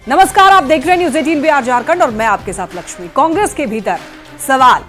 नमस्कार, आप देख रहे हैं न्यूज 18 बिहार झारखंड और मैं आपके साथ लक्ष्मी। कांग्रेस के भीतर सवाल,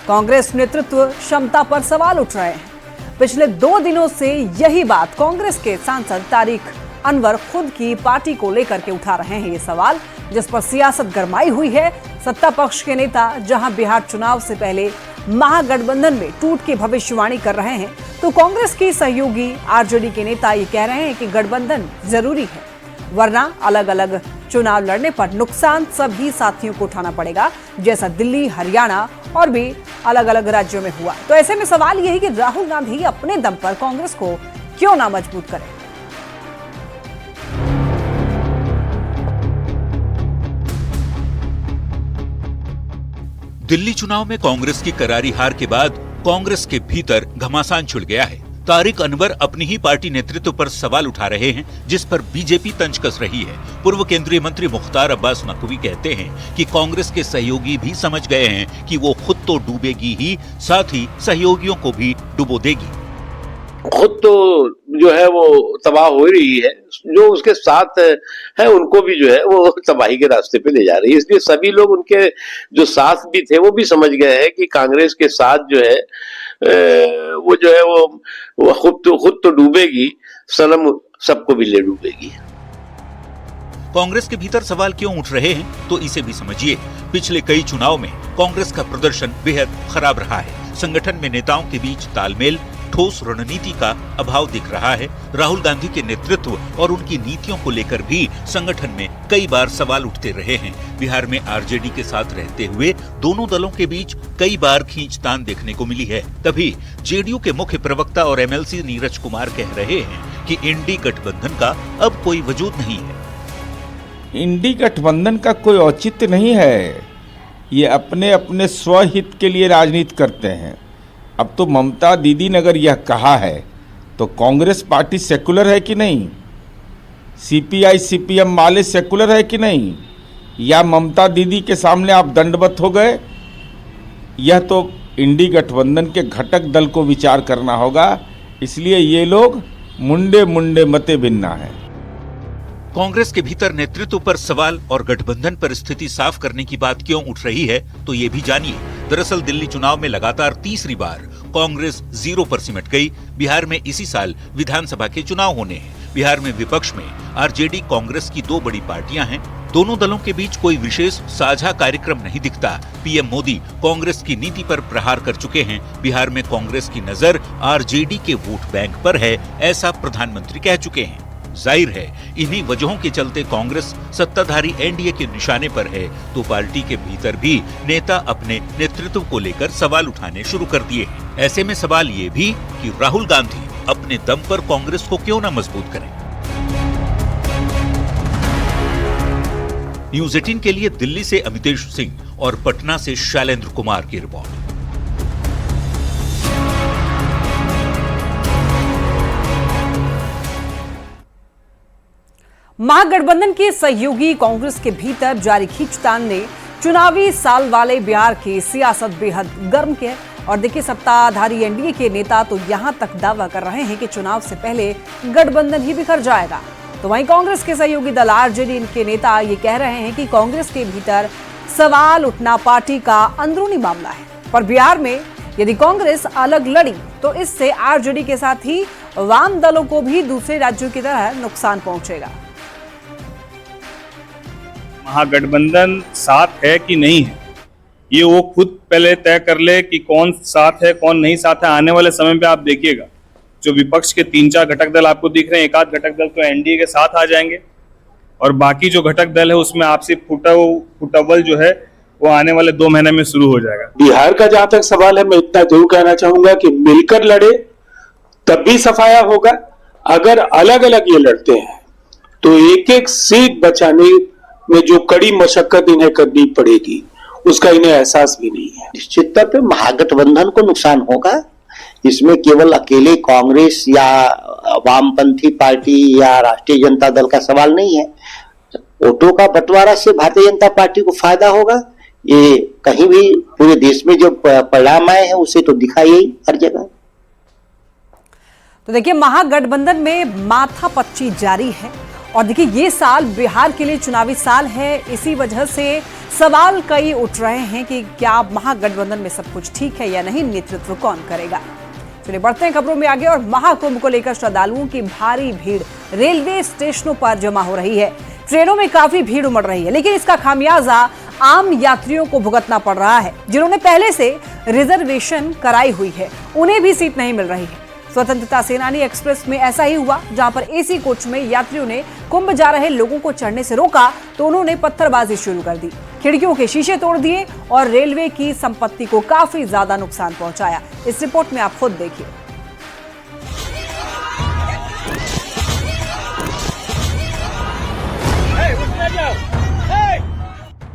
कांग्रेस नेतृत्व क्षमता पर सवाल उठ रहे हैं। पिछले 2 दिनों से यही बात कांग्रेस के सांसद तारिक अनवर खुद की पार्टी को लेकर के उठा रहे हैं। ये सवाल जिस पर सियासत गरमाई हुई है। सत्ता पक्ष के नेता जहां बिहार चुनाव से पहले महागठबंधन में टूट की भविष्यवाणी कर रहे हैं, तो कांग्रेस की सहयोगी आरजेडी के नेता ये कह रहे हैं कि गठबंधन जरूरी है, वरना अलग अलग चुनाव लड़ने पर नुकसान सभी साथियों को उठाना पड़ेगा, जैसा दिल्ली, हरियाणा और भी अलग अलग राज्यों में हुआ। तो ऐसे में सवाल यही कि राहुल गांधी अपने दम पर कांग्रेस को क्यों ना मजबूत करें। दिल्ली चुनाव में कांग्रेस की करारी हार के बाद कांग्रेस के भीतर घमासान छिड़ गया है। तारिक अनवर अपनी ही पार्टी नेतृत्व पर सवाल उठा रहे हैं, जिस पर बीजेपी तंज कस रही है। पूर्व केंद्रीय मंत्री मुख्तार अब्बास नकवी कहते हैं कि कांग्रेस के सहयोगी भी समझ गए हैं कि वो खुद तो डूबेगी ही, साथ ही सहयोगियों को भी डुबो देगी। खुद तो जो है वो तबाह हो रही है, जो उसके साथ है उनको भी जो है वो तबाही के रास्ते पे ले जा रही है। इसलिए सभी लोग उनके जो साथ भी थे वो भी समझ गए हैं कि कांग्रेस के साथ जो है वो जो है वो खुद तो डूबेगी, सनम सबको भी ले डूबेगी। कांग्रेस के भीतर सवाल क्यों उठ रहे हैं, तो इसे भी समझिए। पिछले कई चुनाव में कांग्रेस का प्रदर्शन बेहद खराब रहा है। संगठन में नेताओं के बीच तालमेल, ठोस रणनीति का अभाव दिख रहा है। राहुल गांधी के नेतृत्व और उनकी नीतियों को लेकर भी संगठन में कई बार सवाल उठते रहे हैं। बिहार में आरजेडी के साथ रहते हुए दोनों दलों के बीच कई बार खींचतान देखने को मिली है। तभी जेडीयू के मुख्य प्रवक्ता और एमएलसी नीरज कुमार कह रहे हैं कि इंडी गठबंधन का अब कोई वजूद नहीं है। इंडी गठबंधन का कोई औचित्य नहीं है। ये अपने अपने स्वहित के लिए राजनीति करते हैं। अब तो ममता दीदी ने अगर यह कहा है तो कांग्रेस पार्टी सेकुलर है कि नहीं, सीपीआई सीपीएम वाले सेकुलर है कि नहीं, या ममता दीदी के सामने आप दंडवत हो गए? यह तो इंडी गठबंधन के घटक दल को विचार करना होगा। इसलिए ये लोग मुंडे मुंडे मते भिन्ना है। कांग्रेस के भीतर नेतृत्व पर सवाल और गठबंधन पर स्थिति साफ करने की बात क्यों उठ रही है, तो ये भी जानिए। दरअसल दिल्ली चुनाव में लगातार तीसरी बार कांग्रेस 0 पर सिमट गई। बिहार में इसी साल विधानसभा के चुनाव होने हैं। बिहार में विपक्ष में आरजेडी कांग्रेस की 2 बड़ी पार्टियां हैं। दोनों दलों के बीच कोई विशेष साझा कार्यक्रम नहीं दिखता। पीएम मोदी कांग्रेस की नीति पर प्रहार कर चुके हैं। बिहार में कांग्रेस की नजर आरजेडी के वोट बैंक पर है, ऐसा प्रधानमंत्री कह चुके हैं। जाहिर है इन्हीं वजहों के चलते कांग्रेस सत्ताधारी एनडीए के निशाने पर है, तो पार्टी के भीतर भी नेता अपने नेतृत्व को लेकर सवाल उठाने शुरू कर दिए हैं। ऐसे में सवाल ये भी कि राहुल गांधी अपने दम पर कांग्रेस को क्यों न मजबूत करें। न्यूज 18 के लिए दिल्ली से अमितेश सिंह और पटना से शैलेंद्र कुमार की रिपोर्ट। महागठबंधन की सहयोगी कांग्रेस के भीतर जारी खींचतान ने चुनावी साल वाले बिहार की सियासत बेहद गर्म की है। और देखिए, सत्ताधारी एनडीए के नेता तो यहां तक दावा कर रहे हैं कि चुनाव से पहले गठबंधन ही बिखर जाएगा। तो वहीं कांग्रेस के सहयोगी दल आरजेडी के नेता ये कह रहे हैं कि कांग्रेस के भीतर सवाल उठना पार्टी का अंदरूनी मामला है, पर बिहार में यदि कांग्रेस अलग लड़ी तो इससे आरजेडी के साथ ही वाम दलों को भी दूसरे राज्यों की तरह नुकसान पहुंचेगा। महागठबंधन साथ है कि नहीं है, ये वो खुद पहले तय कर ले कि कौन साथ है कौन नहीं साथ है। आने वाले समय पे आप देखिएगा, जो विपक्ष के 3-4 घटक दल आपको दिख रहे हैं, 1-8 घटक दल तो एनडीए के साथ आ जाएंगे, और बाकी जो घटक दल है उसमें आपसी फुटअव्वल जो है वो आने वाले 2 महीने में शुरू हो जाएगा। बिहार का जहां तक सवाल है, मैं इतना जरूर कहना चाहूंगा कि मिलकर लड़े तब भी सफाया होगा। अगर अलग अलग ये लड़ते हैं तो एक एक सीट बचाने में जो कड़ी मशक्कत इन्हें करनी पड़ेगी, उसका इन्हें एहसास भी नहीं है। निश्चित तौर पे महागठबंधन को नुकसान होगा। इसमें केवल अकेले कांग्रेस या वामपंथी पार्टी या राष्ट्रीय जनता दल का सवाल नहीं है। वोटों का बंटवारा से भारतीय जनता पार्टी को फायदा होगा। ये कहीं भी पूरे देश में जो परिणाम आए हैं उसे तो दिखाई ही हर जगह। तो देखिए, महागठबंधन में माथापच्ची जारी है और देखिए, ये साल बिहार के लिए चुनावी साल है, इसी वजह से सवाल कई उठ रहे हैं कि क्या महागठबंधन में सब कुछ ठीक है या नहीं, नेतृत्व कौन करेगा। चलिए बढ़ते हैं खबरों में आगे। और महाकुंभ को लेकर श्रद्धालुओं की भारी भीड़ रेलवे स्टेशनों पर जमा हो रही है। ट्रेनों में काफी भीड़ उमड़ रही है, लेकिन इसका खामियाजा आम यात्रियों को भुगतना पड़ रहा है। जिन्होंने पहले से रिजर्वेशन कराई हुई है, उन्हें भी सीट नहीं मिल रही है। स्वतंत्रता सेनानी एक्सप्रेस में ऐसा ही हुआ, जहां पर एसी कोच में यात्रियों ने कुंभ जा रहे लोगों को चढ़ने से रोका तो उन्होंने पत्थरबाजी शुरू कर दी, खिड़कियों के शीशे तोड़ दिए और रेलवे की संपत्ति को काफी ज्यादा नुकसान पहुंचाया। इस रिपोर्ट में आप खुद देखिए।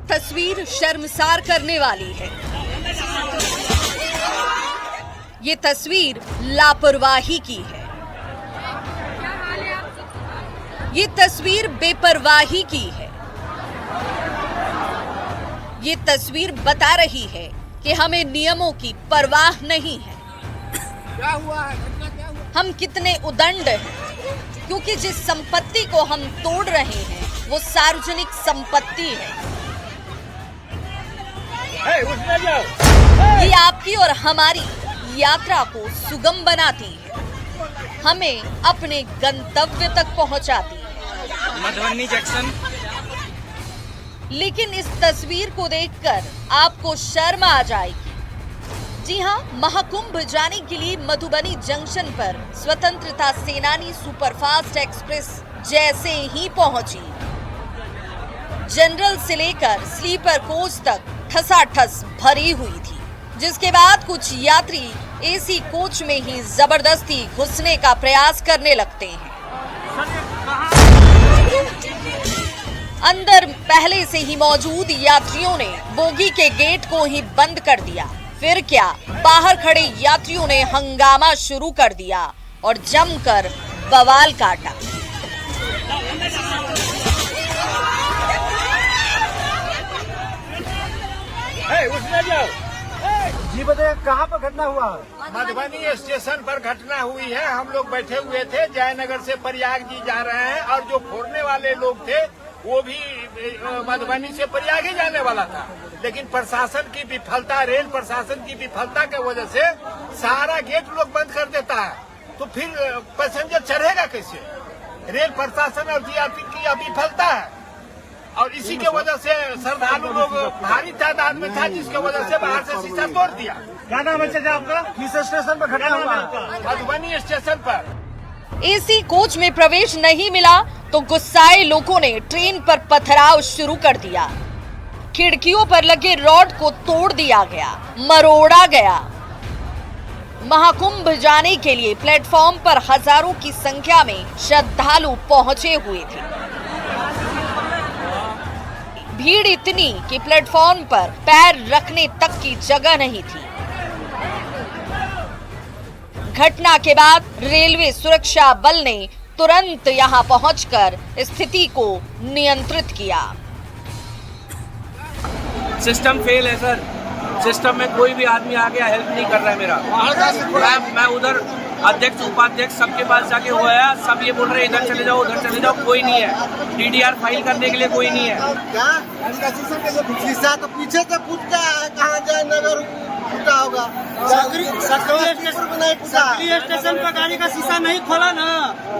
तस्वीर शर्मसार करने वाली है। ये तस्वीर लापरवाही की है। ये तस्वीर बेपरवाही की है। ये तस्वीर बता रही है कि हमें नियमों की परवाह नहीं है। क्या हुआ है? हम कितने उदंड हैं, क्योंकि जिस संपत्ति को हम तोड़ रहे हैं वो सार्वजनिक संपत्ति है। ये आपकी और हमारी यात्रा को सुगम बनाती है, हमें अपने गंतव्य तक पहुंचाती है। मधुबनी जंक्शन। लेकिन इस तस्वीर को देखकर आपको शर्म आ जाएगी। जी हां, महाकुंभ जाने के लिए मधुबनी जंक्शन पर स्वतंत्रता सेनानी सुपरफास्ट एक्सप्रेस जैसे ही पहुंची, जनरल से लेकर स्लीपर कोच तक ठसाठस भरी हुई थी, जिसके बाद कुछ यात्री एसी कोच में ही जबरदस्ती घुसने का प्रयास करने लगते हैं। अंदर पहले से ही मौजूद यात्रियों ने बोगी के गेट को ही बंद कर दिया। फिर क्या, बाहर खड़े यात्रियों ने हंगामा शुरू कर दिया और जमकर बवाल काटा। जी बताइए, कहाँ पर घटना हुआ? मधुबनी स्टेशन पर घटना हुई है। हम लोग बैठे हुए थे, जयनगर से प्रयाग जी जा रहे हैं और जो फोड़ने वाले लोग थे वो भी मधुबनी से प्रयाग ही जाने वाला था, लेकिन प्रशासन की विफलता, रेल प्रशासन की विफलता की वजह से सारा गेट लोग बंद कर देता है, तो फिर पैसेंजर चढ़ेगा कैसे? रेल प्रशासन और जीआरपी की विफलता है और इसी के वजह से श्रद्धालु लोग भारी तादाद में था, जिसके वजह से बाहर से शीशा तोड़ दिया। क्या नाम है आपका? किस स्टेशन पर घटना हुआ? मधुबनी स्टेशन पर। एसी कोच में प्रवेश नहीं मिला तो गुस्साए लोगों ने ट्रेन पर पथराव शुरू कर दिया। खिड़कियों पर लगे रॉड को तोड़ दिया गया, मरोड़ा गया। महाकुंभ जाने के लिए प्लेटफॉर्म पर हजारों की संख्या में श्रद्धालु पहुंचे हुए थे। भीड़ इतनी कि प्लेटफॉर्म पर पैर रखने तक की जगह नहीं थी। घटना के बाद रेलवे सुरक्षा बल ने तुरंत यहां पहुंचकर स्थिति को नियंत्रित किया। सिस्टम फेल है सर, सिस्टम में कोई भी आदमी आगे हेल्प नहीं कर रहा है मेरा। मैं उधर अध्यक्ष उपाध्यक्ष सबके पास जाके हुआ है, सब ये बोल रहे हैं इधर चले जाओ उधर चले जाओ, कोई नहीं है। डीडीआर फाइल करने के लिए कोई नहीं है। क्या इसका शीशा तो पीछे से फूटता है, कहाँ जयनगर फूटा होगा? सक्रिय स्टेशन पर गाड़ी का शीशा नहीं खोला ना,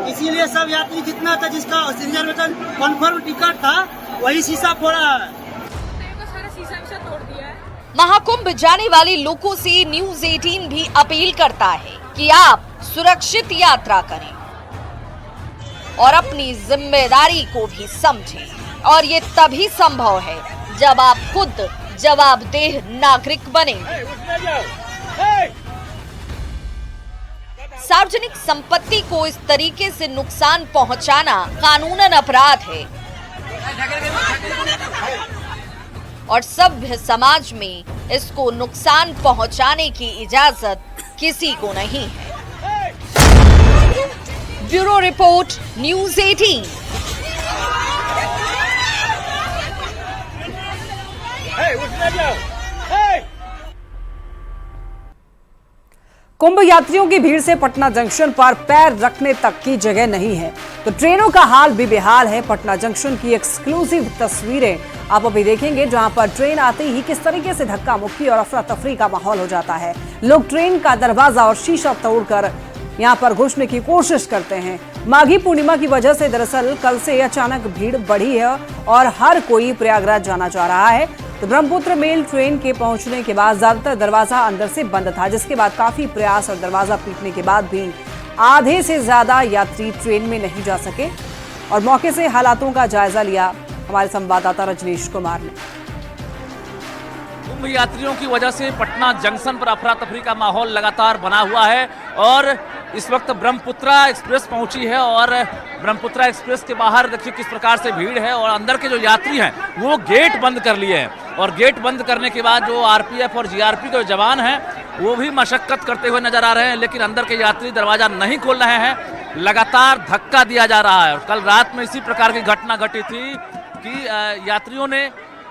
इसीलिए सब यात्री जितना था, जिसका रिजर्वेशन कन्फर्म टिकट था, वही शीशा फोड़ा है। महाकुंभ जाने वाले लोगों से न्यूज़ 18 भी अपील करता है कि आप सुरक्षित यात्रा करें और अपनी जिम्मेदारी को भी समझें, और ये तभी संभव है जब आप खुद जवाबदेह नागरिक बनेंगे। सार्वजनिक संपत्ति को इस तरीके से नुकसान पहुंचाना कानूनन अपराध है और सभ्य समाज में इसको नुकसान पहुंचाने की इजाजत किसी को नहीं है। Bureau report, news 18। कुंभ यात्रियों की भीड़ से पटना जंक्शन पर पैर रखने तक की जगह नहीं है, तो ट्रेनों का हाल भी बेहाल है। पटना जंक्शन की एक्सक्लूसिव तस्वीरें आप अभी देखेंगे, जहां पर ट्रेन आते ही किस तरीके से धक्का मुक्की और अफरा तफरी का माहौल हो जाता है। लोग ट्रेन का दरवाजा और शीशा तोड़कर यहां पर घुसने की कोशिश करते हैं। माघी पूर्णिमा की वजह से दरअसल कल से अचानक भीड़ बढ़ी है और हर कोई प्रयागराज जाना चाह रहा है। तो ब्रह्मपुत्र मेल ट्रेन के पहुंचने के बाद ज्यादातर दरवाजा अंदर से बंद था, जिसके बाद काफी प्रयास और दरवाजा पीटने के बाद भी आधे से ज्यादा यात्री ट्रेन में नहीं जा सके। और मौके से हालातों का जायजा लिया हमारे संवाददाता रजनीश कुमार ने। कुंभ यात्रियों की वजह से पटना जंक्शन पर अफरा तफरी का माहौल लगातार बना हुआ है और इस वक्त ब्रह्मपुत्रा एक्सप्रेस पहुंची है और ब्रह्मपुत्रा एक्सप्रेस के बाहर देखिए किस प्रकार से भीड़ है और अंदर के जो यात्री हैं वो गेट बंद कर लिए हैं और गेट बंद करने के बाद जो आरपीएफ और जीआरपी के जवान हैं वो भी मशक्कत करते हुए नजर आ रहे हैं, लेकिन अंदर के यात्री दरवाजा नहीं खोल रहे हैं, लगातार धक्का दिया जा रहा है। और कल रात में इसी प्रकार की घटना घटी थी कि यात्रियों ने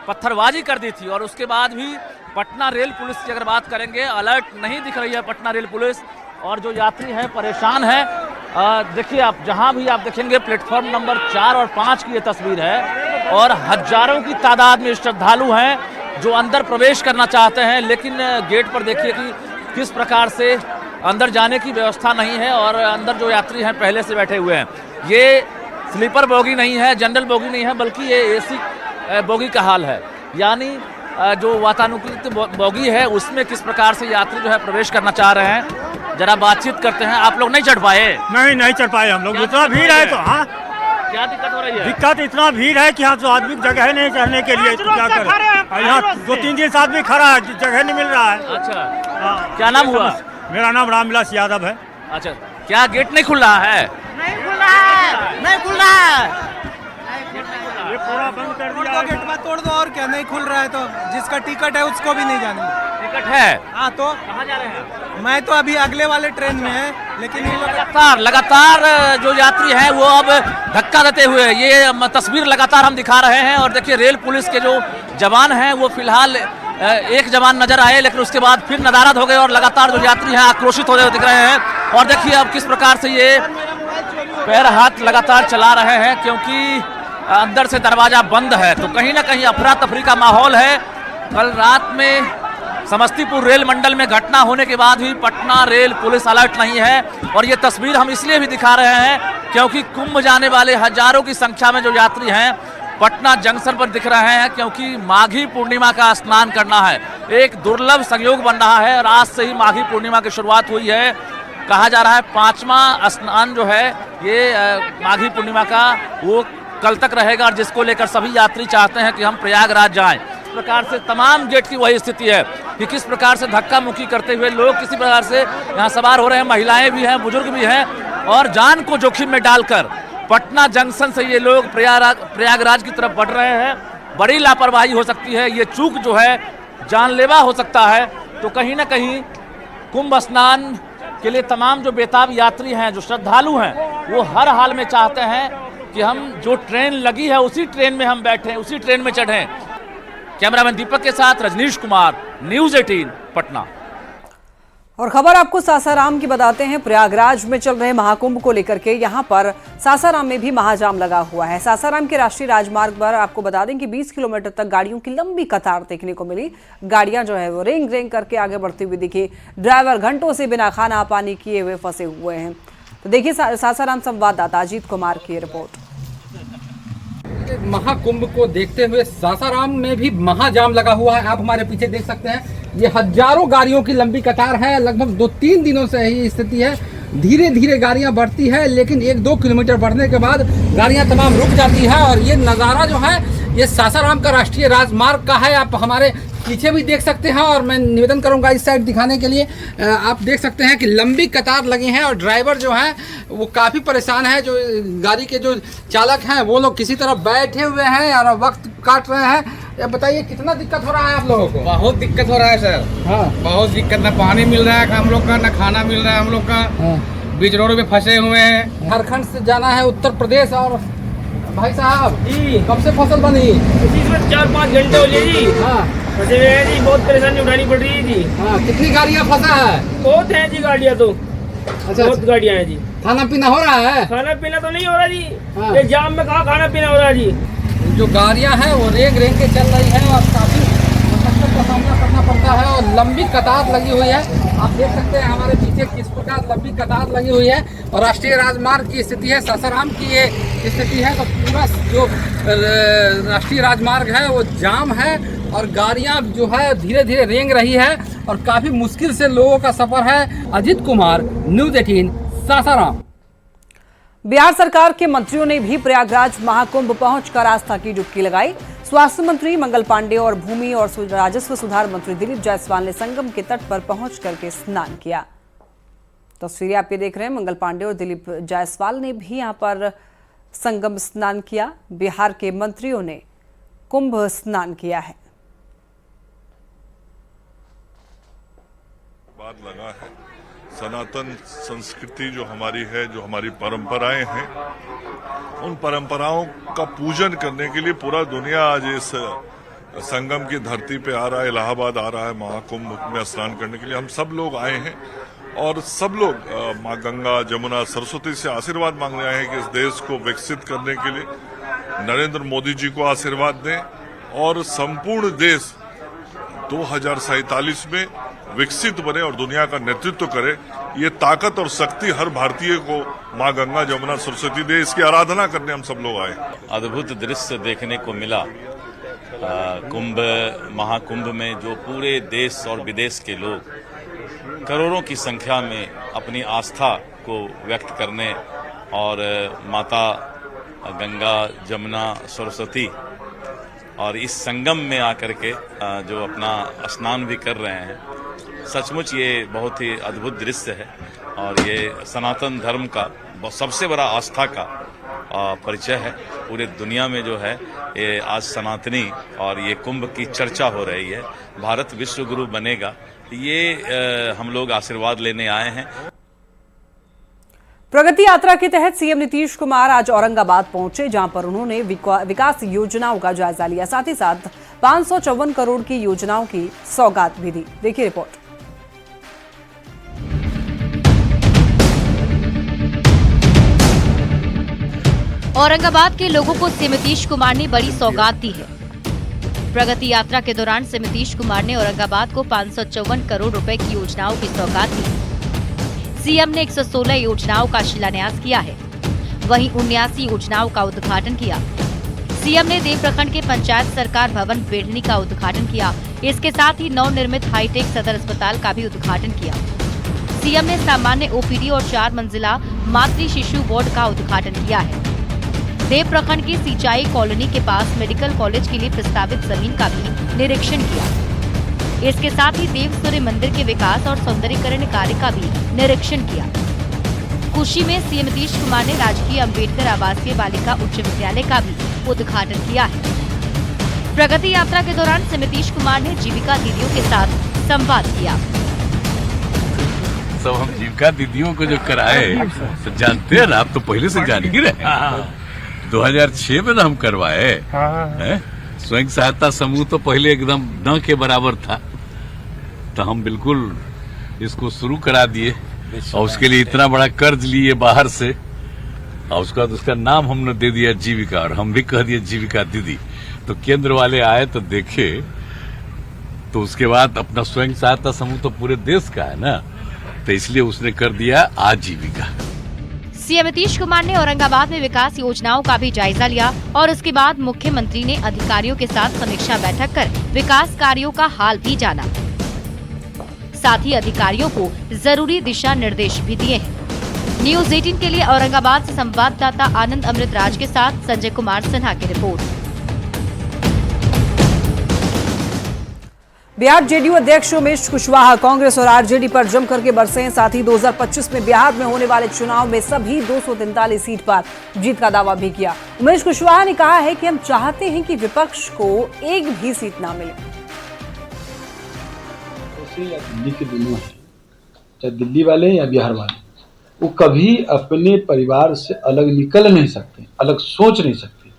पत्थरबाजी कर दी थी और उसके बाद भी पटना रेल पुलिस की अगर बात करेंगे, अलर्ट नहीं दिख रही है पटना रेल पुलिस और जो यात्री हैं परेशान हैं। देखिए आप जहां भी आप देखेंगे प्लेटफॉर्म नंबर 4 और 5 की ये तस्वीर है और हजारों की तादाद में श्रद्धालु हैं जो अंदर प्रवेश करना चाहते हैं, लेकिन गेट पर देखिए कि किस प्रकार से अंदर जाने की व्यवस्था नहीं है और अंदर जो यात्री हैं पहले से बैठे हुए हैं। ये स्लीपर बोगी नहीं है, जनरल बोगी नहीं है, बल्कि ये एसी बोगी का हाल है, यानी जो वातानुकूलित बोगी है उसमें किस प्रकार से यात्री जो है प्रवेश करना चाह रहे हैं। जरा बातचीत करते हैं। आप लोग नहीं चढ़ पाए? नहीं चढ़ पाए हम लोग, इतना भीड़ है तो। हाँ, क्या दिक्कत हो रही है? दिक्कत इतना भीड़ है कि यहाँ तो आदमी जगह नहीं चढ़ने के लिए, तो क्या करें। यहाँ 2-3 दिन से आदमी खड़ा है, जगह नहीं मिल रहा है। अच्छा, क्या नाम हुआ? मेरा नाम रामविलास यादव है। अच्छा, क्या गेट नहीं खुल रहा है? नहीं खुल रहा है, नहीं खुल रहा है, ये पूरा बंद कर दिया। गेट में तोड़ दो और क्या, नहीं खुल रहा है तो जिसका टिकट है उसको भी नहीं जाने। टिकट है? हाँ, तो कहाँ जा रहे हैं? मैं तो अभी अगले वाले ट्रेन में है, लेकिन ये लगातार जो यात्री हैं वो अब धक्का देते हुए, ये तस्वीर लगातार हम दिखा रहे हैं। और देखिए रेल पुलिस के जो जवान हैं वो फिलहाल एक जवान नजर आए, लेकिन उसके बाद फिर नदारद हो गए और लगातार जो यात्री हैं आक्रोशित होते हुए दिख रहे हैं। और देखिए अब किस प्रकार से ये पैर हाथ लगातार चला रहे हैं, क्योंकि अंदर से दरवाजा बंद है। तो कहीं ना कहीं अफरा तफरी का माहौल है। कल रात में समस्तीपुर रेल मंडल में घटना होने के बाद भी पटना रेल पुलिस अलर्ट नहीं है और ये तस्वीर हम इसलिए भी दिखा रहे हैं क्योंकि कुंभ जाने वाले हजारों की संख्या में जो यात्री हैं पटना जंक्शन पर दिख रहे हैं, क्योंकि माघी पूर्णिमा का स्नान करना है। एक दुर्लभ संयोग बन रहा है और आज से ही माघी पूर्णिमा की शुरुआत हुई है। कहा जा रहा है 5वां स्नान जो है ये माघी पूर्णिमा का वो कल तक रहेगा और जिसको लेकर सभी यात्री चाहते हैं कि हम प्रयागराज जाएं। इस प्रकार से तमाम गेट की वही स्थिति है कि किस प्रकार से धक्का मुक्की करते हुए लोग किसी प्रकार से यहाँ सवार हो रहे हैं, महिलाएं भी हैं, बुजुर्ग भी हैं और जान को जोखिम में डालकर पटना जंक्शन से ये लोग प्रयागराज की तरफ बढ़ रहे हैं। बड़ी लापरवाही हो सकती है, ये चूक जो है जानलेवा हो सकता है। तो कहीं ना कहीं कुंभ स्नान के लिए तमाम जो बेताब यात्री हैं, जो श्रद्धालु हैं, वो हर हाल में चाहते हैं कि हम जो ट्रेन लगी है उसी ट्रेन में हम बैठें, उसी ट्रेन में चढ़ें। कैमरामैन दीपक के साथ रजनीश कुमार, न्यूज़ 18 पटना। और खबर आपको सासाराम की बताते हैं। प्रयागराज में चल रहे महाकुंभ को लेकर के यहां पर सासाराम में भी महाजाम लगा हुआ है। सासाराम के राष्ट्रीय राजमार्ग पर आपको बता दें कि 20 किलोमीटर तक गाड़ियों की लंबी कतार देखने को मिली। गाड़ियां जो है वो रेंग रेंग करके आगे बढ़ती हुई दिखी। ड्राइवर घंटों से बिना खाना पानी किए हुए फंसे हुए हैं। तो देखिए सासाराम संवाददाता अजीत कुमार की रिपोर्ट। महाकुंभ को देखते हुए सासाराम में भी महाजाम लगा हुआ है। आप हमारे पीछे देख सकते हैं, ये हजारों गाड़ियों की लंबी कतार है। लगभग 2-3 दिनों से ही स्थिति है। धीरे धीरे गाड़ियां बढ़ती है, लेकिन 1-2 किलोमीटर बढ़ने के बाद गाड़ियां तमाम रुक जाती है। और ये नज़ारा जो है ये सासाराम का राष्ट्रीय राजमार्ग का है। आप हमारे पीछे भी देख सकते हैं और मैं निवेदन करूंगा इस साइड दिखाने के लिए। आप देख सकते हैं कि लंबी कतार लगी है और ड्राइवर जो है वो काफ़ी परेशान है। जो गाड़ी के जो चालक हैं वो लोग किसी तरह बैठे हुए हैं और वक्त काट रहे हैं। बताइए कितना दिक्कत हो रहा है आप लोगों को? बहुत दिक्कत हो रहा है सर। हाँ, बहुत दिक्कत। ना पानी मिल रहा है हम लोग का, ना खाना मिल रहा है हम लोग का। हाँ, बीच रोड पे फंसे हुए हैं। झारखंड से जाना है उत्तर प्रदेश। और भाई साहब जी कब से फसल बनी? 4-5 घंटे हो गए जी। हाँ, फंसे हुए हैं जी, बहुत परेशानी उठानी पड़ रही है जी। हाँ, कितनी गाड़ियाँ फंसा है? बहुत है जी गाड़ियाँ तो, अच्छा, बहुत गाड़ियाँ हैं जी। खाना पीना हो रहा है? खाना पीना तो नहीं हो रहा जी, हाँ। ये जाम में कहाँ खाना पीना हो रहा है जी। जो गाड़ियाँ हैं वो रेंग रेंग के चल रही है और काफी मशक्कत का सामना करना पड़ता है और लंबी कतार लगी हुई है। आप देख सकते हैं हमारे पीछे किस प्रकार लंबी कतार लगी हुई है और राष्ट्रीय राजमार्ग की स्थिति है, सासाराम की ये स्थिति है। तो पूरा जो राष्ट्रीय राजमार्ग है वो जाम है और गाड़ियां जो है धीरे धीरे रेंग रही है और काफी मुश्किल से लोगों का सफर है। अजीत कुमार, न्यूज़ 18, सासाराम। बिहार सरकार के मंत्रियों ने भी प्रयागराज महाकुंभ पहुंचकर आस्था की डुबकी लगाई। स्वास्थ्य मंत्री मंगल पांडे और भूमि और राजस्व सुधार मंत्री दिलीप जायसवाल ने संगम के तट पर पहुंच करके स्नान किया। तस्वीरें आप ये देख रहे हैं, मंगल पांडे और दिलीप जायसवाल ने भी यहां पर संगम स्नान किया। बिहार के मंत्रियों ने कुंभ स्नान किया है। बात लगा है सनातन संस्कृति जो हमारी है, जो हमारी परंपराएं हैं, उन परंपराओं का पूजन करने के लिए पूरा दुनिया आज इस संगम की धरती पे आ रहा है, इलाहाबाद आ रहा है महाकुंभ में स्नान करने के लिए। हम सब लोग आए हैं और सब लोग माँ गंगा, जमुना, सरस्वती से आशीर्वाद मांगने आए हैं कि इस देश को विकसित करने के लिए नरेंद्र मोदी जी को आशीर्वाद दें और संपूर्ण देश 2047 में विकसित बने और दुनिया का नेतृत्व करे। ये ताकत और शक्ति हर भारतीय को माँ गंगा, जमुना, सरस्वती दे, इसकी आराधना करने हम सब लोग आए। अद्भुत दृश्य देखने को मिला कुंभ महाकुंभ में, जो पूरे देश और विदेश के लोग करोड़ों की संख्या में अपनी आस्था को व्यक्त करने और माता गंगा, जमुना, सरस्वती और इस संगम में आकर के जो अपना स्नान भी कर रहे हैं। सचमुच ये बहुत ही अद्भुत दृश्य है और ये सनातन धर्म का सबसे बड़ा आस्था का परिचय है। पूरे दुनिया में जो है ये आज सनातनी और ये कुंभ की चर्चा हो रही है। भारत विश्व गुरु बनेगा, ये हम लोग आशीर्वाद लेने आए हैं। प्रगति यात्रा के तहत सीएम नीतीश कुमार आज औरंगाबाद पहुंचे, जहां पर उन्होंने विकास योजनाओं का जायजा लिया। साथ ही साथ 554 करोड़ की योजनाओं की सौगात भी दी। देखिए रिपोर्ट। औरंगाबाद के लोगों को सीएम नीतीश कुमार ने बड़ी सौगात दी है। प्रगति यात्रा के दौरान सीएम नीतीश कुमार ने औरंगाबाद को 554 करोड़ रुपए की योजनाओं की सौगात दी। सीएम ने 116 योजनाओं का शिलान्यास किया है, वहीं 79 योजनाओं का उद्घाटन किया। सीएम ने देव प्रखंड के पंचायत सरकार भवन बेढ़नी का उद्घाटन किया। इसके साथ ही नवनिर्मित हाईटेक सदर अस्पताल का भी उद्घाटन किया। सीएम ने सामान्य ओपीडी और 4 मंजिला मातृ शिशु वार्ड का उद्घाटन किया है। देव प्रखंड की सिंचाई कॉलोनी के पास मेडिकल कॉलेज के लिए प्रस्तावित जमीन का भी निरीक्षण किया। इसके साथ ही देव सूर्य मंदिर के विकास और सौंदर्यीकरण कार्य का भी निरीक्षण किया। कुशी में सीएम नीतीश कुमार ने राजकीय अंबेडकर आवासीय बालिका उच्च विद्यालय का भी उद्घाटन किया है। प्रगति यात्रा के दौरान सीएम नीतीश कुमार ने जीविका दीदियों के साथ संवाद किया। सब हम जीविका दीदियों को जो कराए तो जानते हैं ना, आप तो पहले से जान ही रहे। 2006 में ना हम करवाए। स्वयं सहायता समूह तो पहले एकदम न के बराबर था, तो हम बिल्कुल इसको शुरू करा दिए और उसके लिए इतना बड़ा कर्ज लिए बाहर से और उसके बाद उसका नाम हमने दे दिया जीविका और हम भी कह दिए जीविका दीदी। तो केंद्र वाले आए तो देखे, तो उसके बाद अपना स्वयं सहायता समूह तो पूरे देश का है ना, तो इसलिए उसने कर दिया आजीविका। सीएम नीतीश कुमार ने औरंगाबाद में विकास योजनाओं का भी जायजा लिया और उसके बाद मुख्यमंत्री ने अधिकारियों के साथ समीक्षा बैठक कर विकास कार्यों का हाल भी जाना। साथ ही अधिकारियों को जरूरी दिशा निर्देश भी दिए हैं। न्यूज़ 18 के लिए औरंगाबाद से संवाददाता आनंद अमृत राज के साथ संजय कुमार सिन्हा की रिपोर्ट। बिहार जेडीयू अध्यक्ष उमेश कुशवाहा कांग्रेस और आरजेडी पर जमकर के बरसे हैं। साथ ही 2025 में बिहार में होने वाले चुनाव में सभी 243 सीट पर जीत का दावा भी किया। उमेश कुशवाहा ने कहा है कि हम चाहते हैं कि विपक्ष को एक भी सीट ना मिले। दिल्ली के दोनों हैं, चाहे दिल्ली वाले या बिहार वाले, वो कभी अपने परिवार से अलग निकल नहीं सकते, अलग सोच नहीं सकते।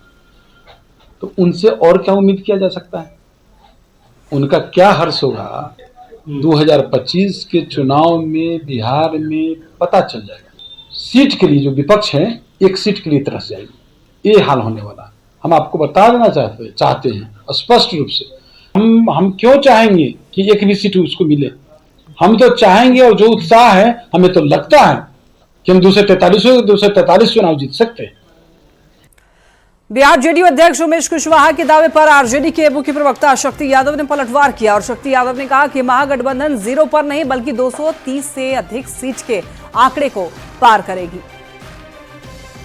तो उनसे और क्या उम्मीद किया जा सकता है? उनका क्या हर्ष होगा 2025 के चुनाव में बिहार में पता चल जाएगा। सीट के लिए जो विपक्ष है एक सीट के लिए तरस जाएगी, ये हाल होने वाला। हम आपको बता देना चाहते हैं स्पष्ट रूप से। हम क्यों चाहेंगे कि एक भी सीट उसको मिले? हम तो चाहेंगे, और जो उत्साह है हमें तो लगता है कि हम 243 चुनाव जीत सकते हैं। बिहार जेडीयू अध्यक्ष उमेश कुशवाहा के दावे पर आरजेडी के मुख्य प्रवक्ता शक्ति यादव ने पलटवार किया और शक्ति यादव ने कहा कि महागठबंधन 0 पर नहीं बल्कि 230 से अधिक सीट के आंकड़े को पार करेगी।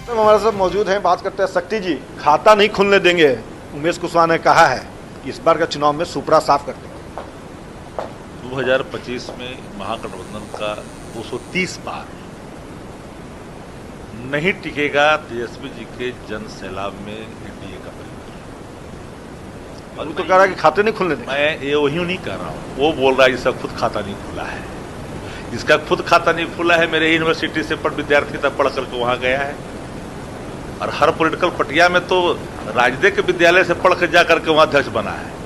हमारे साथ मौजूद हैं, बात करते हैं शक्ति जी। खाता नहीं खुलने देंगे, उमेश कुशवाहा ने कहा है कि इस बार का चुनाव में सुपड़ा साफ कर देंगे। 2025 में महागठबंधन का 230 पार नहीं टिकेगा तेजस्वी जी के जन सैलाब में एनडीए का परिवार। और तो कह रहा है कि खाते नहीं खुलने देंगे। मैं ये वही नहीं कह रहा हूँ, वो बोल रहा है जिसका खुद खाता नहीं खुला है। जिसका खुद खाता नहीं खुला है, मेरे यूनिवर्सिटी से पर विद्यार्थी तब पढ़ करके वहाँ गया है, और हर पॉलिटिकल पटिया में तो राजदे के विद्यालय से पढ़ कर जा करके वहाँ अध्यक्ष बना है।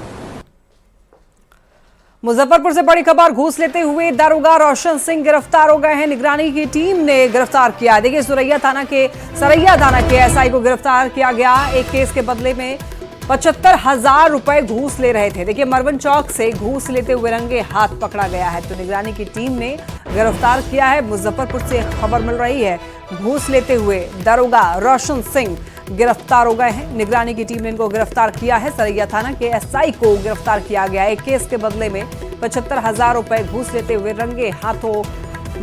मुजफ्फरपुर से बड़ी खबर, घूस लेते हुए दारोगा रोशन सिंह गिरफ्तार हो गए हैं। निगरानी की टीम ने गिरफ्तार किया। देखिए, सरैया थाना के एसआई को गिरफ्तार किया गया। एक केस के बदले में 75,000 रुपए घूस ले रहे थे। देखिए, मरवन चौक से घूस लेते हुए रंगे हाथ पकड़ा गया है। तो निगरानी की टीम ने गिरफ्तार किया है। मुजफ्फरपुर से खबर मिल रही है, घूस लेते हुए दारोगा रोशन सिंह गिरफ्तार हो गए हैं। निगरानी की टीम ने इनको गिरफ्तार किया है। सरैया थाना के एसआई को गिरफ्तार किया गया। एक केस के बदले में 75,000 रुपए घूस लेते हुए रंगे हाथों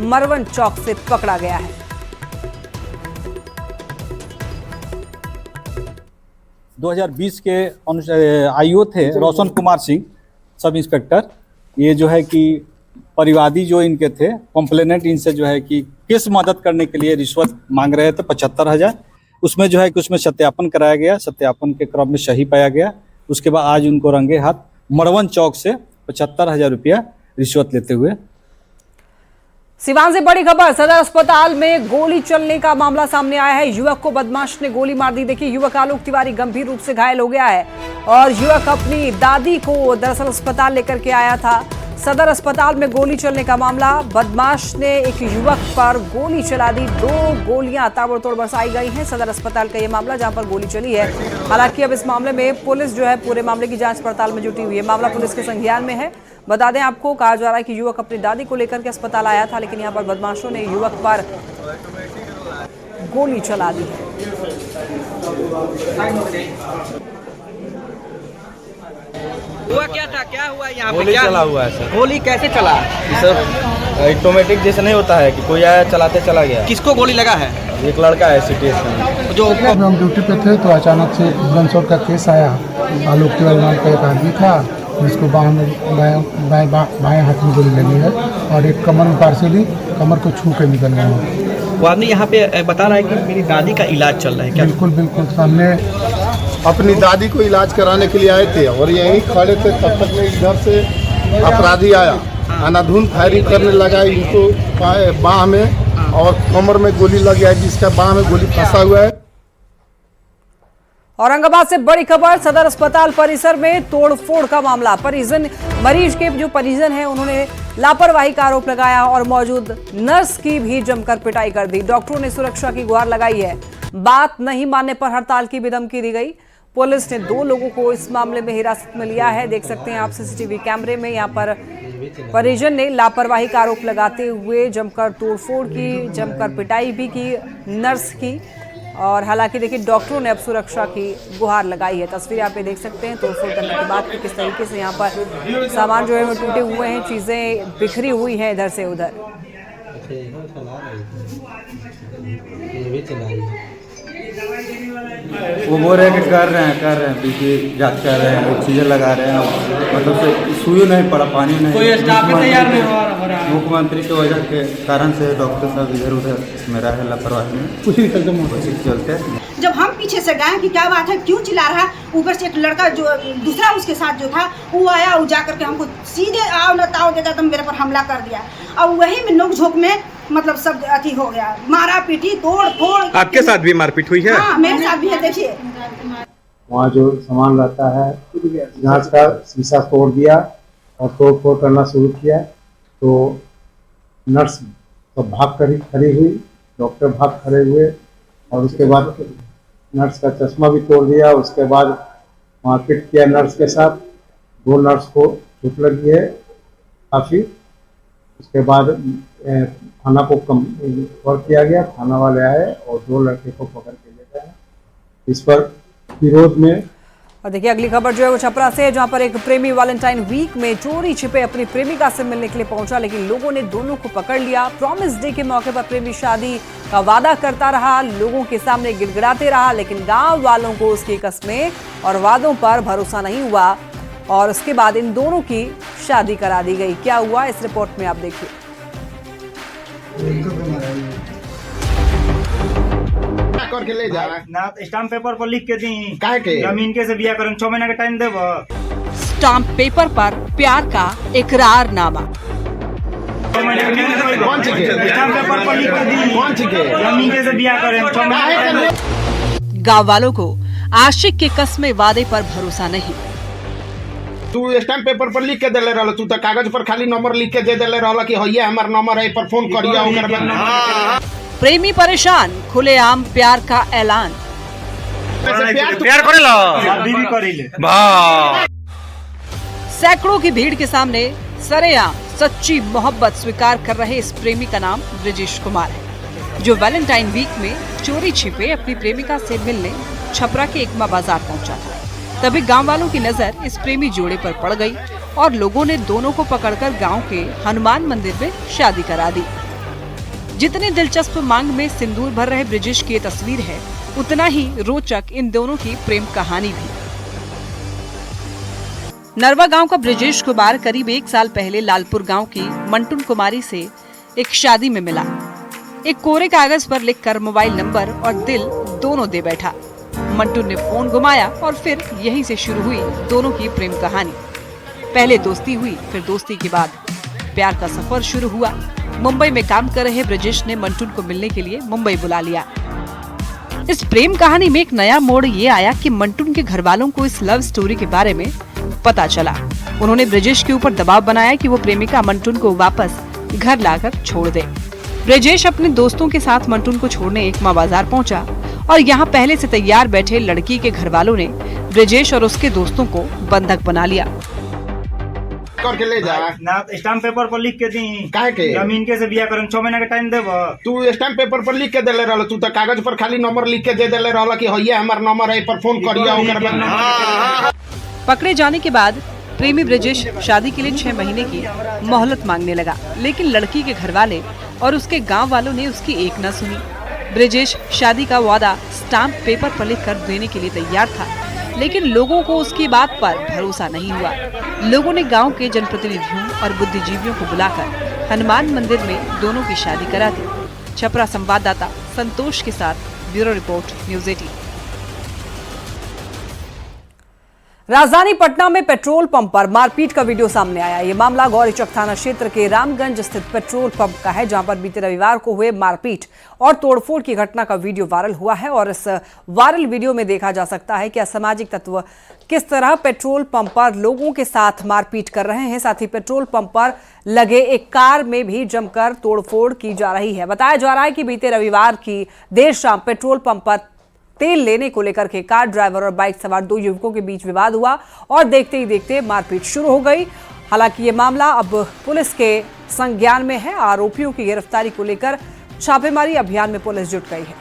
मरवन चौक से पकड़ा गया है। दो 2020 के आईओ थे रोशन कुमार सिंह सब इंस्पेक्टर। ये जो है कि परिवादी जो इनके थे कंप्लेनेंट, इनसे जो है कि किस मदद करने के लिए रिश्वत मांग रहे थे 75,000। उसमें जो है कि उसमें सत्यापन कराया गया। सत्यापन के क्रम में सही पाया गया। उसके बाद आज उनको रंगे हाथ मरवन चौक से 75,000 रुपया रिश्वत लेते हुए। सिवान से बड़ी खबर, सदर अस्पताल में गोली चलने का मामला सामने आया है। युवक को बदमाश ने गोली मार दी। देखिए, युवक आलोक तिवारी गंभीर रूप से घायल हो गया है और युवक अपनी दादी को दरअसल अस्पताल लेकर के आया था। सदर अस्पताल में गोली चलने का मामला, बदमाश ने एक युवक पर गोली चला दी। 2 गोलियां ताबड़तोड़ बरसाई गई हैं। सदर अस्पताल का ये मामला जहां पर गोली चली है। हालांकि अब इस मामले में पुलिस जो है पूरे मामले की जांच पड़ताल में जुटी हुई है। मामला पुलिस के संज्ञान में है। बता दें आपको, कहा जा रहा है कि युवक अपनी दादी को लेकर के अस्पताल आया था, लेकिन यहाँ पर बदमाशों ने युवक पर गोली चला दी है। हुआ क्या था, क्या हुआ यहाँ पे? गोली चला हुआ है सर। गोली कैसे चला? सर ऑटोमेटिक जैसे नहीं होता है कि कोई आया चलाते चला गया। किसको गोली लगा है? एक लड़का है सिटी जो हम ड्यूटी पे थे तो अचानक से गन शॉट का केस आया। आलोक तिवारी नाम का एक आदमी था जिसको बाएं हाथ में गोली लगी है और एक कमर में पार्सली कमर को छू के निकल गया है। वो आदमी यहाँ पे बता रहा है कि मेरी दादी का इलाज चल रहा है। क्या? बिल्कुल बिल्कुल, सामने अपनी दादी को इलाज कराने के लिए आए थे और यहीं खड़े थे, तब तक में इधर से अपराधी आया, अंधाधुंध फायरिंग करने लगा इनको बाह में और कमर में गोली लग गया, जिसका बाह में गोली फंसा हुआ है। औरंगाबाद से बड़ी खबर, सदर अस्पताल परिसर में तोड़फोड़ का मामला। मरीज के जो परिजन हैं उन्होंने लापरवाही का आरोप लगाया और मौजूद नर्स की भी जमकर पिटाई कर दी। डॉक्टरों ने सुरक्षा की गुहार लगाई है। बात नहीं मानने पर हड़ताल की भी धमकी दी गई। पुलिस ने 2 लोगों को इस मामले में हिरासत में लिया है। देख सकते हैं आप सीसीटीवी कैमरे में। यहाँ पर परिजन ने लापरवाही का आरोप लगाते हुए जमकर तोड़फोड़ की, जमकर पिटाई भी की नर्स की। और हालांकि देखिए, डॉक्टरों ने अब सुरक्षा की गुहार लगाई है। तस्वीरें आप ये देख सकते हैं तोड़फोड़ करने के बाद कि किस तरीके से यहाँ पर सामान जो है वो टूटे हुए हैं, चीजें बिखरी हुई हैं इधर से उधर। वो बोल रहे हैं कि कर रहे हैं बीपी जांच कर रहे हैं, ऑक्सीजन लगा रहे हैं, मतलब से सुई नहीं पड़ा, पानी नहीं। कोई स्टाफ तैयार नहीं हो रहा। मुख्यमंत्री की वजह के कारण से डॉक्टर साहब इधर उधर मेरा है लापरवाही में कुछ चलते। जब हम पीछे से गए कि क्या बात है, क्यों चिल्ला रहा है, ऊपर से एक लड़का जो दूसरा उसके साथ जो था वो आया, वो जा करके हमको सीधे आओ न ताओ देता तो मेरे पर हमला कर दिया और वही में नोक झोंक में मतलब सब अथी हो गया, मारा पीटी तोड़ फोड़। आपके साथ भी मारपीट हुई है? हाँ, मेरे साथ भी है। देखिए, वहाँ जो सामान रहता है जांच का शीशा तोड़ दिया और तोड़ फोड़ करना शुरू किया। तो नर्स तो भाग कर खड़ी हुई, डॉक्टर भाग खड़े हुए और उसके बाद नर्स का चश्मा भी तोड़ दिया। उसके बाद मारपीट किया नर्स के साथ। 2 नर्स को चोट लगी है काफ़ी। उसके बाद थाना को कवर किया गया, थाना वाले आए और 2 लड़के को पकड़ के ले गए। इस पर विरोध में। और देखिए अगली खबर जो है वो छपरा से है, जहां पर एक प्रेमी वैलेंटाइन वीक में चोरी छिपे अपनी प्रेमिका से मिलने के लिए पहुंचा, लेकिन लोगों ने दोनों को पकड़ लिया। प्रॉमिस डे के मौके पर प्रेमी शादी का वादा करता रहा, लोगों के सामने गिड़गिड़ाते रहा, लेकिन गांव वालों को उसकी कस्में और वादों पर भरोसा नहीं हुआ और उसके बाद इन दोनों की शादी करा दी गई। क्या हुआ इस रिपोर्ट में आप देखिए। करके ले जा ना स्टाम्प पेपर पर लिख के दी काहे के जमीन के से बिया करन 6 महीना का टाइम देब। स्टाम्प पेपर पर प्यार का इकरारनामा। कौन सी के स्टाम्प पेपर पर लिख के दी कौन सी के जमीन के से बिया करन 6 महीना। गांव वालों को आशिक के कस्मे वादे पर भरोसा नहीं। तू स्टैम्प पेपर पर लिख के देले रहल, तू तो कागज पर खाली नंबर लिख के दे देले रहल कि होइए हमर नंबर है पर फोन करिया ओकर बाद। प्रेमी परेशान, खुलेआम प्यार का ऐलान। प्यार करेला बीवी करेले सैकड़ों की भीड़ के सामने सरेआम सच्ची मोहब्बत स्वीकार कर रहे इस प्रेमी का नाम ब्रिजेश कुमार है, जो वैलेंटाइन वीक में चोरी छिपे अपनी प्रेमिका से मिलने छपरा के एकमा बाजार पहुंचा था। तभी गांव वालों की नजर इस प्रेमी जोड़े पर पड़ गई और लोगों ने दोनों को पकड़कर गांव के हनुमान मंदिर में शादी करा दी। जितने दिलचस्प मांग में सिंदूर भर रहे ब्रिजेश की तस्वीर है, उतना ही रोचक इन दोनों की प्रेम कहानी भी। नरवा गांव का ब्रिजेश कुमार करीब 1 साल पहले लालपुर गांव की मंटून कुमारी से एक शादी में मिला। एक कोरे कागज पर लिखकर मोबाइल नंबर और दिल दोनों दे बैठा। मंटून ने फोन घुमाया और फिर यहीं से शुरू हुई दोनों की प्रेम कहानी। पहले दोस्ती हुई, फिर दोस्ती के बाद प्यार का सफर शुरू हुआ। मुंबई में काम कर रहे ब्रिजेश ने मंटून को मिलने के लिए मुंबई बुला लिया। इस प्रेम कहानी में एक नया मोड़ ये आया कि मंटून के घर वालों को इस लव स्टोरी के बारे में पता चला। उन्होंने ब्रिजेश के ऊपर दबाव बनाया कि वो प्रेमिका मंटून को वापस घर लाकर छोड़ दे। ब्रिजेश अपने दोस्तों के साथ मंटून को छोड़ने एकमा बाजार पहुंचा और यहाँ पहले से तैयार बैठे लड़की के घर वालों ने ब्रिजेश और उसके दोस्तों को बंधक बना लिया। करके ले जा ना स्टाम्प पेपर पर लिख के दी काहे के जमीन के से बिया करन 6 महीना का टाइम देब। तू स्टैम्प पेपर पर लिख के देले रहल, तू तो कागज पर खाली नंबर लिख के दे देले रहल कि होइए हमर नंबर है पर फोन करिया ओकर बाद। पकड़े जाने के बाद प्रेमी ब्रिजेश शादी के लिए 6 महीने की मोहलत मांगने लगा, लेकिन लड़की के घर वाले और उसके गांव वालों ने उसकी एक न सुनी। ब्रिजेश शादी का वादा स्टाम्प पेपर पर लिख कर देने के लिए तैयार था, लेकिन लोगों को उसकी बात पर भरोसा नहीं हुआ। लोगों ने गांव के जनप्रतिनिधियों और बुद्धिजीवियों को बुलाकर हनुमान मंदिर में दोनों की शादी करा दी। छपरा संवाददाता संतोष के साथ ब्यूरो रिपोर्ट न्यूज़ 18। राजधानी पटना में पेट्रोल पंप पर मारपीट का वीडियो सामने आया। ये मामला गौरीचक थाना क्षेत्र के रामगंज स्थित पेट्रोल पंप का है, जहां पर बीते रविवार को हुए मारपीट और तोड़फोड़ की घटना का वीडियो वायरल हुआ है। और इस वायरल वीडियो में देखा जा सकता है कि असामाजिक तत्व किस तरह पेट्रोल पंप पर लोगों के साथ मारपीट कर रहे हैं। साथ ही पेट्रोल पंप पर लगे एक कार में भी जमकर तोड़फोड़ की जा रही है। बताया जा रहा है कि बीते रविवार की देर शाम पेट्रोल पंप पर तेल लेने को लेकर के कार ड्राइवर और बाइक सवार 2 युवकों के बीच विवाद हुआ और देखते ही देखते मारपीट शुरू हो गई। हालांकि ये मामला अब पुलिस के संज्ञान में है। आरोपियों की गिरफ्तारी को लेकर छापेमारी अभियान में पुलिस जुट गई है।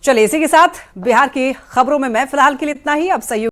चलिए इसी के साथ बिहार की खबरों में मैं फिलहाल के लिए इतना ही। अब सहयोग